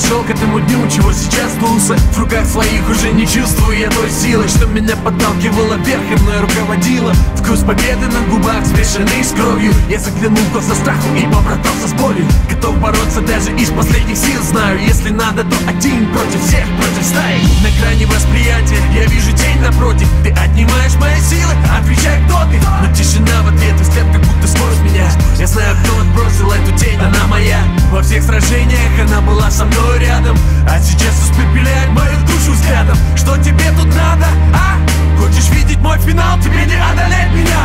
шел к этому дню, чего сейчас сдулся. В руках своих уже не чувствую я той силы, что меня подталкивала вверх и мной руководила. Вкус победы на губах, смешанный с кровью. Я заглянул в глаза страху и побратался с болью. Готов бороться даже из последних сил. Знаю, если надо, то один против всех, против стаи. На грани восприятия я вижу тень напротив. Ты отнимаешь мои силы, отвечай, кто ты. Но тишина в ответ, и взгляд как будто сквозь меня. Я знаю, кто отбросил эту тень, она моя. Во всех сражениях она была со мной рядом, а сейчас испепеляет мою душу взглядом. Что тебе тут надо, а? Хочешь видеть мой финал, тебе не одолеть меня.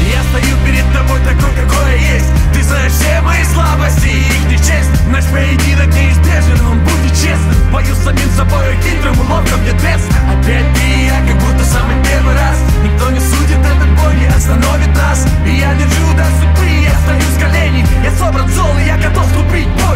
Я стою перед тобой такой, какой я есть. Ты знаешь все мои слабости и их нечесть. Наш поединок неизбежен, он будет честным. Бою с самим собой, хитрым уловком нет без. Опять ты и я, как будто самый первый раз. Никто не судит, этот бой не остановит нас. И я держу до судьбы, я встаю с коленей. Я собран зол, и я готов вступить в бой.